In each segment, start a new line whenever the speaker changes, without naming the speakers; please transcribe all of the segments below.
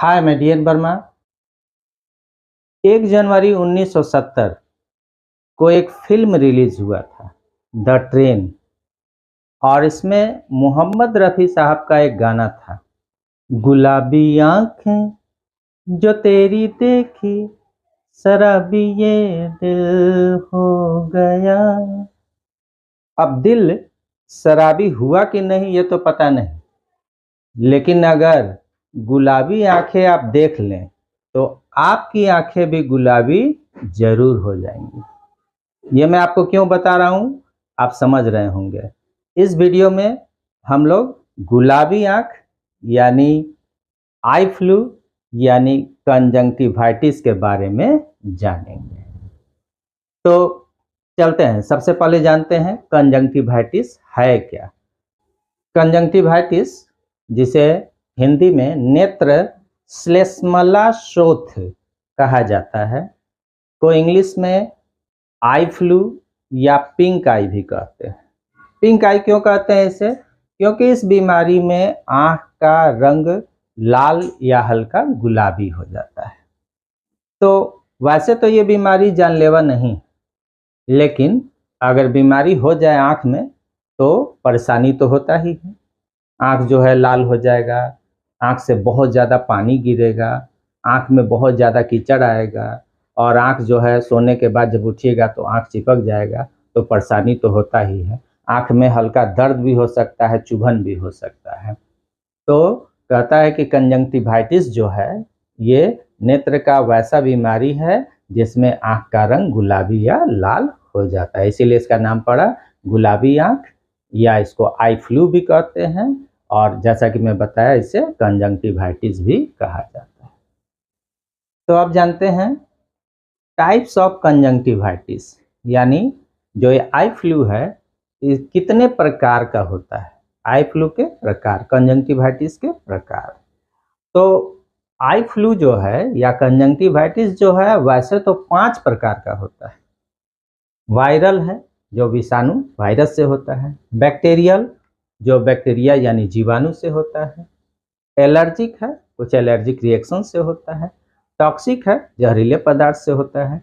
हाय, मैं डीएन वर्मा। 1 जनवरी 1970 को एक फिल्म रिलीज हुआ था, द ट्रेन, और इसमें मोहम्मद रफ़ी साहब का एक गाना था, गुलाबी आंखें जो तेरी देखी शराबी ये दिल हो गया। अब दिल शराबी हुआ कि नहीं ये तो पता नहीं, लेकिन अगर गुलाबी आंखें आप देख लें तो आपकी आंखें भी गुलाबी जरूर हो जाएंगी। ये मैं आपको क्यों बता रहा हूं, आप समझ रहे होंगे। इस वीडियो में हम लोग गुलाबी आंख यानी आई फ्लू यानी कंजंक्टिवाइटिस के बारे में जानेंगे। तो चलते हैं, सबसे पहले जानते हैं कंजंक्टिवाइटिस है क्या। कंजंक्टिवाइटिस, जिसे हिंदी में नेत्र श्लेष्मला कहा जाता है, को इंग्लिश में आई फ्लू या पिंक आई भी कहते हैं। पिंक आई क्यों कहते हैं इसे? क्योंकि इस बीमारी में आंख का रंग लाल या हल्का गुलाबी हो जाता है। तो वैसे तो ये बीमारी जानलेवा नहीं, लेकिन अगर बीमारी हो जाए आंख में तो परेशानी तो होता ही है। आंख जो है लाल हो जाएगा, आंख से बहुत ज़्यादा पानी गिरेगा, आंख में बहुत ज़्यादा कीचड़ आएगा, और आंख जो है सोने के बाद जब उठिएगा तो आंख चिपक जाएगा, तो परेशानी तो होता ही है। आंख में हल्का दर्द भी हो सकता है, चुभन भी हो सकता है। तो कहता है कि कंजंक्टिवाइटिस जो है ये नेत्र का वैसा बीमारी है जिसमें आंख का रंग गुलाबी या लाल हो जाता है, इसीलिए इसका नाम पड़ा गुलाबी आंख, या इसको आई फ्लू भी कहते हैं, और जैसा कि मैं बताया इसे कंजंक्टिवाइटिस भी कहा जाता है। तो अब जानते हैं टाइप्स ऑफ कंजंक्टिवाइटिस, यानी जो ये आई फ्लू है ये कितने प्रकार का होता है। आई फ्लू के प्रकार, कंजंक्टिवाइटिस के प्रकार। तो आई फ्लू जो है या कंजंक्टिवाइटिस जो है वैसे तो 5 प्रकार का होता है। वायरल है, जो विषाणु वायरस से होता है। बैक्टीरियल, जो बैक्टीरिया यानी जीवाणु से होता है। एलर्जिक है, कुछ एलर्जिक रिएक्शन से होता है। टॉक्सिक है, जहरीले पदार्थ से होता है।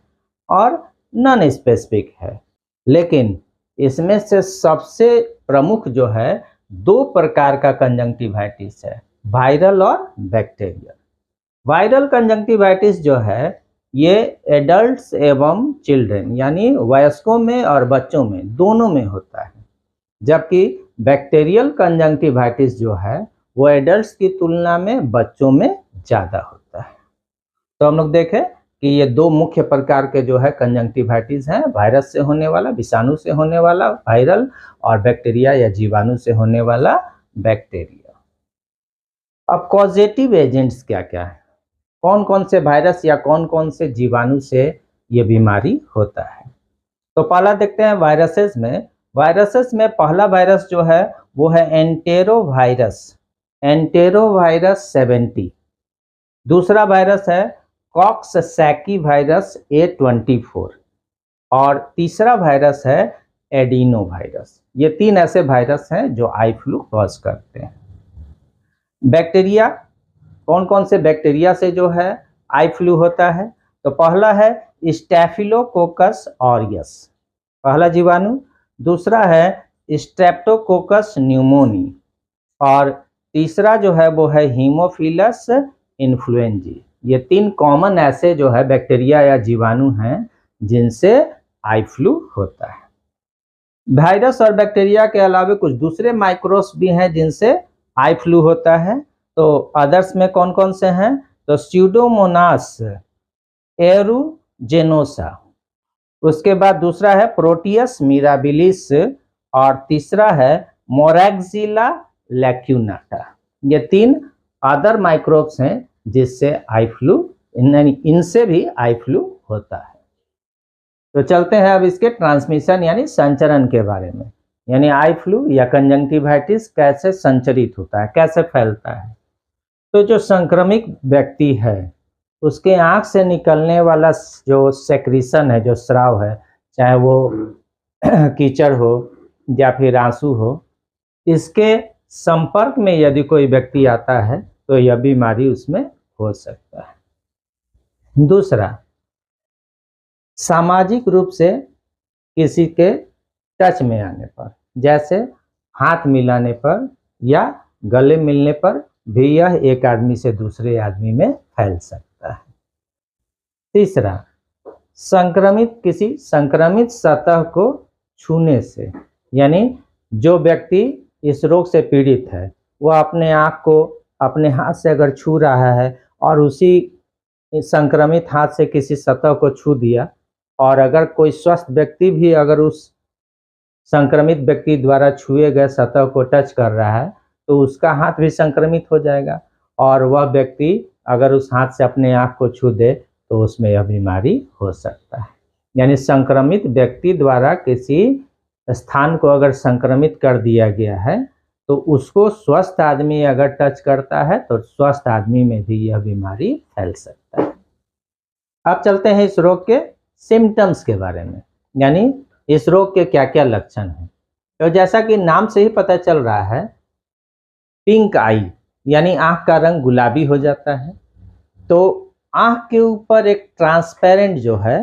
और नॉन स्पेसिफिक है। लेकिन इसमें से सबसे प्रमुख जो है 2 प्रकार का कंजंक्टिवाइटिस है, वायरल और बैक्टीरियल। वायरल कंजंक्टिवाइटिस जो है ये एडल्ट्स एवं चिल्ड्रन यानी वयस्कों में और बच्चों में दोनों में होता है, जबकि बैक्टीरियल कंजंक्टिवाइटिस जो है वो एडल्ट्स की तुलना में बच्चों में ज़्यादा होता है। तो हम लोग देखें कि ये 2 मुख्य प्रकार के जो है कंजंक्टिवाइटिस हैं, वायरस से होने वाला, विषाणु से होने वाला वायरल, और बैक्टीरिया या जीवाणु से होने वाला बैक्टीरिया। अब कॉजेटिव एजेंट्स क्या क्या है, कौन कौन से वायरस या कौन कौन से जीवाणु से ये बीमारी होता है। तो पहला देखते हैं वायरसेस में। वायरसेस में पहला वायरस जो है वो है एंटेरोवायरस, एंटेरोवायरस 70। दूसरा वायरस है कॉक्ससैकी वायरस A24, और तीसरा वायरस है एडिनो वायरस। ये 3 ऐसे वायरस हैं जो आई फ्लू कॉज करते हैं। बैक्टीरिया, कौन कौन से बैक्टीरिया से जो है आई फ्लू होता है? तो पहला है स्टैफिलोकोकस ऑरियस, पहला जीवाणु। दूसरा है स्ट्रेप्टोकोकस न्यूमोनी, और तीसरा जो है वो है हीमोफिलस इन्फ्लुएंजी। ये 3 कॉमन ऐसे जो है बैक्टीरिया या जीवाणु हैं जिनसे आई फ्लू होता है। वायरस और बैक्टीरिया के अलावा कुछ दूसरे माइक्रोब्स भी हैं जिनसे आई फ्लू होता है। तो अदर्स में कौन कौन से हैं? तो स्यूडोमोनास एरुजेनोसा, उसके बाद दूसरा है प्रोटियस मिराबिलिस, और तीसरा है मोरैक्जिला लैक्यूनाटा। ये 3 अदर माइक्रोब्स हैं जिससे आई फ्लू, इनसे भी आई फ्लू होता है। तो चलते हैं अब इसके ट्रांसमिशन यानी संचरण के बारे में, यानी आई फ्लू या कंजंक्टिवाइटिस कैसे संचरित होता है, कैसे फैलता है। तो जो संक्रमित व्यक्ति है उसके आंख से निकलने वाला जो सेक्रीशन है, जो स्राव है, चाहे वो कीचड़ हो या फिर आंसू हो, इसके संपर्क में यदि कोई व्यक्ति आता है तो यह बीमारी उसमें हो सकता है। दूसरा, सामाजिक रूप से किसी के टच में आने पर, जैसे हाथ मिलाने पर या गले मिलने पर भी यह एक आदमी से दूसरे आदमी में फैल सकता है। तीसरा, किसी संक्रमित सतह को छूने से, यानी जो व्यक्ति इस रोग से पीड़ित है वह अपने आँख को अपने हाथ से अगर छू रहा है और उसी संक्रमित हाथ से किसी सतह को छू दिया, और अगर कोई स्वस्थ व्यक्ति भी अगर उस संक्रमित व्यक्ति द्वारा छुए गए सतह को टच कर रहा है तो उसका हाथ भी संक्रमित हो जाएगा, और वह व्यक्ति अगर उस हाथ से अपने आँख को छू दे तो उसमें यह बीमारी हो सकता है। यानी संक्रमित व्यक्ति द्वारा किसी स्थान को अगर संक्रमित कर दिया गया है तो उसको स्वस्थ आदमी अगर टच करता है तो स्वस्थ आदमी में भी यह बीमारी फैल सकता है। अब चलते हैं इस रोग के सिम्टम्स के बारे में, यानी इस रोग के क्या क्या लक्षण हैं। तो जैसा कि नाम से ही पता चल रहा है, पिंक आई यानी आँख का रंग गुलाबी हो जाता है। तो आँख के ऊपर एक ट्रांसपेरेंट जो है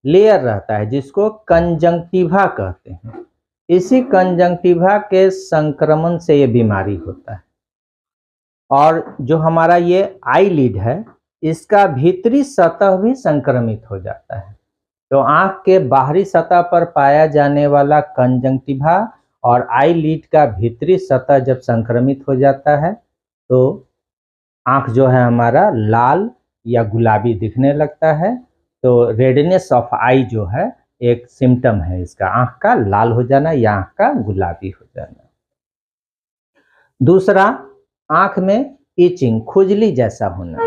लेयर रहता है जिसको कंजंक्टिवा कहते हैं। इसी कंजंक्टिवा के संक्रमण से ये बीमारी होता है। और जो हमारा ये आईलिड है इसका भीतरी सतह भी संक्रमित हो जाता है। तो आँख के बाहरी सतह पर पाया जाने वाला कंजंक्टिवा और आईलिड का भीतरी सतह जब संक्रमित हो जाता है तो आँख जो है हमारा लाल या गुलाबी दिखने लगता है। तो रेडनेस ऑफ आई जो है एक सिम्टम है इसका, आँख का लाल हो जाना या आँख का गुलाबी हो जाना। दूसरा, आँख में इचिंग, खुजली जैसा होना,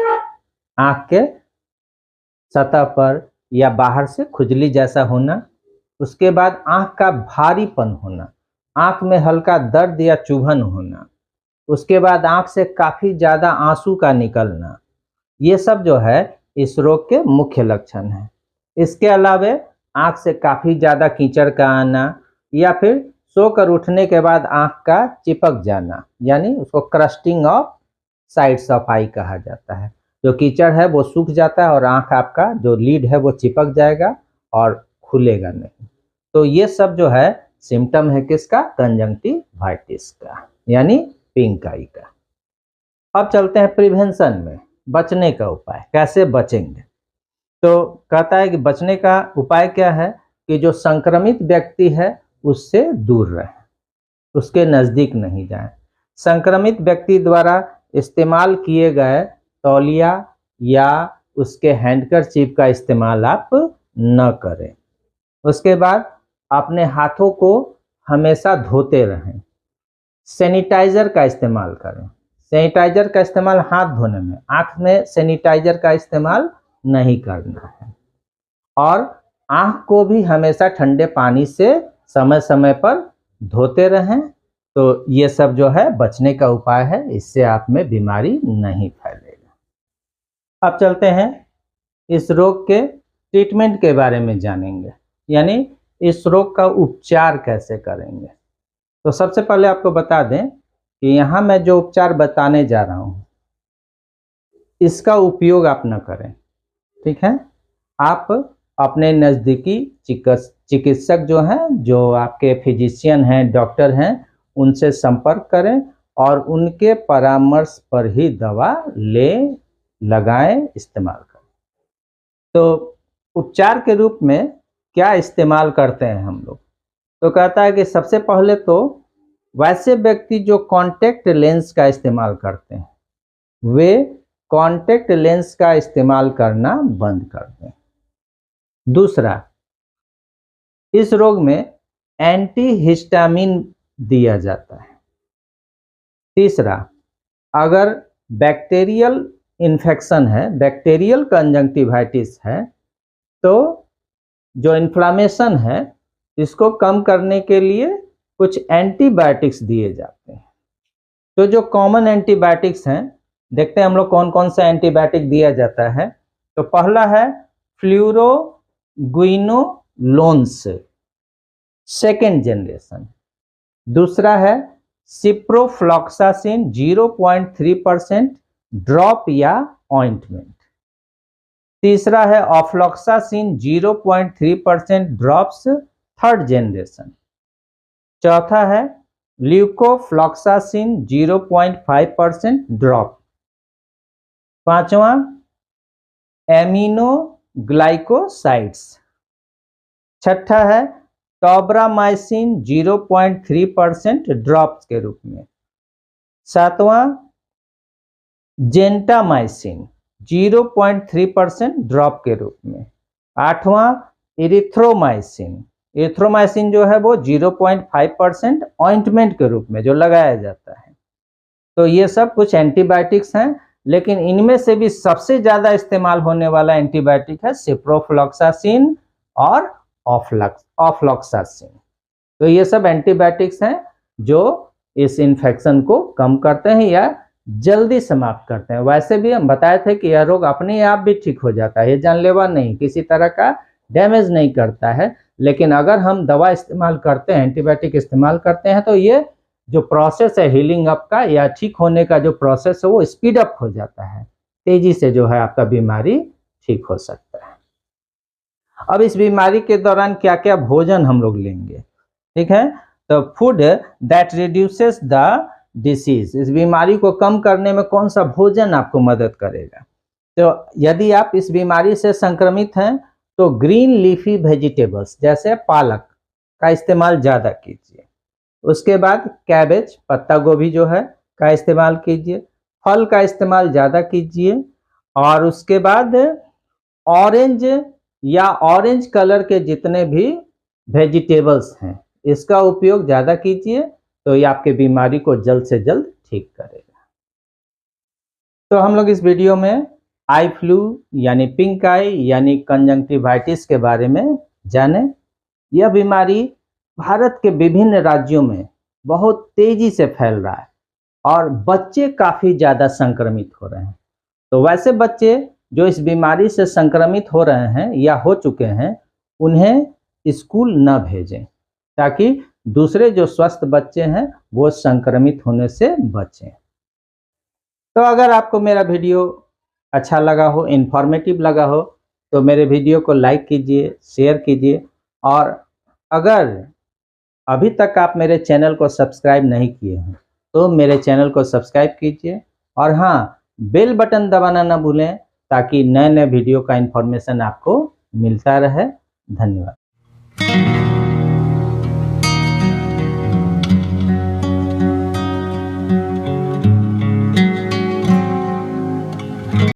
आँख के सतह पर या बाहर से खुजली जैसा होना। उसके बाद आँख का भारीपन होना, आँख में हल्का दर्द या चुभन होना। उसके बाद आँख से काफ़ी ज़्यादा आंसू का निकलना। ये सब जो है इस रोग के मुख्य लक्षण हैं। इसके अलावा आँख से काफ़ी ज़्यादा कीचड़ का आना या फिर सोकर उठने के बाद आँख का चिपक जाना, यानी उसको क्रस्टिंग ऑफ साइड्स ऑफ आई कहा जाता है। जो कीचड़ है वो सूख जाता है और आँख आपका जो लीड है वो चिपक जाएगा और खुलेगा नहीं। तो ये सब जो है सिम्टम है किसका, कंजंक्टिवाइटिस का, यानी पिंक आई का। अब चलते हैं प्रिवेंशन में, बचने का उपाय, कैसे बचेंगे। तो कहता है कि बचने का उपाय क्या है कि जो संक्रमित व्यक्ति है उससे दूर रहें, उसके नज़दीक नहीं जाएं। संक्रमित व्यक्ति द्वारा इस्तेमाल किए गए तौलिया या उसके हैंडकरचीफ का इस्तेमाल आप न करें। उसके बाद अपने हाथों को हमेशा धोते रहें। सैनिटाइज़र का इस्तेमाल करें। सैनिटाइज़र का इस्तेमाल हाथ धोने में, आँख में सैनिटाइज़र का इस्तेमाल नहीं करना है। और आँख को भी हमेशा ठंडे पानी से समय समय पर धोते रहें। तो ये सब जो है बचने का उपाय है, इससे आप में बीमारी नहीं फैलेगा। अब चलते हैं इस रोग के ट्रीटमेंट के बारे में जानेंगे, यानी इस रोग का उपचार कैसे करेंगे। तो सबसे पहले आपको बता दें कि यहाँ मैं जो उपचार बताने जा रहा हूँ इसका उपयोग आप न करें, ठीक है। आप अपने नज़दीकी चिकित्सक जो हैं, जो आपके फिजिशियन हैं, डॉक्टर हैं, उनसे संपर्क करें और उनके परामर्श पर ही दवा लगाएं, इस्तेमाल करें। तो उपचार के रूप में क्या इस्तेमाल करते हैं हम लोग, तो कहता है कि सबसे पहले तो वैसे व्यक्ति जो कॉन्टैक्ट लेंस का इस्तेमाल करते हैं वे कॉन्टैक्ट लेंस का इस्तेमाल करना बंद कर दें। दूसरा, इस रोग में एंटीहिस्टामिन दिया जाता है। तीसरा, अगर बैक्टीरियल इन्फेक्शन है, बैक्टीरियल कंजंक्टिवाइटिस है, तो जो इन्फ्लामेशन है इसको कम करने के लिए कुछ एंटीबायोटिक्स दिए जाते हैं। तो जो कॉमन एंटीबायोटिक्स हैं, देखते हैं हम लोग कौन कौन सा एंटीबायोटिक दिया जाता है। तो पहला है फ्लूरोग्विनोलोन्स, सेकेंड जनरेशन। दूसरा है सिप्रोफ्लॉक्सासिन 0.3% ड्रॉप या ऑइंटमेंट। तीसरा है ऑफ्लॉक्सासिन 0.3% ड्रॉप्स, थर्ड जनरेशन। चौथा है ल्यूकोफ्लॉक्सासिन 0.5% ड्रॉप। पांचवा एमिनोग्लाइकोसाइड्स। छठा है टॉब्रामाइसिन 0.3% ड्रॉप्स के रूप में। सातवां जेंटामाइसिन 0.3% ड्रॉप के रूप में। आठवां इरिथ्रोमाइसिन, इरिथ्रोमाइसिन जो है वो 0.5% ऑइंटमेंट के रूप में जो लगाया जाता है। तो ये सब कुछ एंटीबायोटिक्स हैं, लेकिन इनमें से भी सबसे ज्यादा इस्तेमाल होने वाला एंटीबायोटिक है सिप्रोफ्लॉक्सासिन और ऑफ्लॉक्सासिन। तो ये सब एंटीबायोटिक्स हैं जो इस इन्फेक्शन को कम करते हैं या जल्दी समाप्त करते हैं। वैसे भी हम बताए थे कि यह रोग अपने आप भी ठीक हो जाता है, ये जानलेवा नहीं, किसी तरह का डैमेज नहीं करता है। लेकिन अगर हम दवा इस्तेमाल करते हैं, एंटीबायोटिक इस्तेमाल करते हैं, तो ये जो प्रोसेस है हीलिंग अप का या ठीक होने का जो प्रोसेस है वो स्पीड अप हो जाता है, तेजी से जो है आपका बीमारी ठीक हो सकता है। अब इस बीमारी के दौरान क्या क्या भोजन हम लोग लेंगे, ठीक है। तो food that reduces the disease, इस बीमारी को कम करने में कौन सा भोजन आपको मदद करेगा। तो यदि आप इस बीमारी से संक्रमित हैं तो ग्रीन लीफी वेजिटेबल्स जैसे पालक का इस्तेमाल ज़्यादा कीजिए। उसके बाद कैबेज, पत्ता गोभी जो है का इस्तेमाल कीजिए। फल का इस्तेमाल ज़्यादा कीजिए। और उसके बाद ऑरेंज या ऑरेंज कलर के जितने भी वेजिटेबल्स हैं इसका उपयोग ज़्यादा कीजिए, तो ये आपके बीमारी को जल्द से जल्द ठीक करेगा। तो हम लोग इस वीडियो में आई फ्लू यानी पिंक आई यानी कंजंक्टिवाइटिस के बारे में जाने। यह बीमारी भारत के विभिन्न राज्यों में बहुत तेजी से फैल रहा है और बच्चे काफ़ी ज़्यादा संक्रमित हो रहे हैं। तो वैसे बच्चे जो इस बीमारी से संक्रमित हो रहे हैं या हो चुके हैं उन्हें स्कूल न भेजें, ताकि दूसरे जो स्वस्थ बच्चे हैं वो संक्रमित होने से बचें। तो अगर आपको मेरा वीडियो अच्छा लगा हो, इन्फॉर्मेटिव लगा हो, तो मेरे वीडियो को लाइक कीजिए, शेयर कीजिए। और अगर अभी तक आप मेरे चैनल को सब्सक्राइब नहीं किए हैं तो मेरे चैनल को सब्सक्राइब कीजिए। और हाँ, बेल बटन दबाना ना भूलें ताकि नए नए वीडियो का इन्फॉर्मेशन आपको मिलता रहे। धन्यवाद।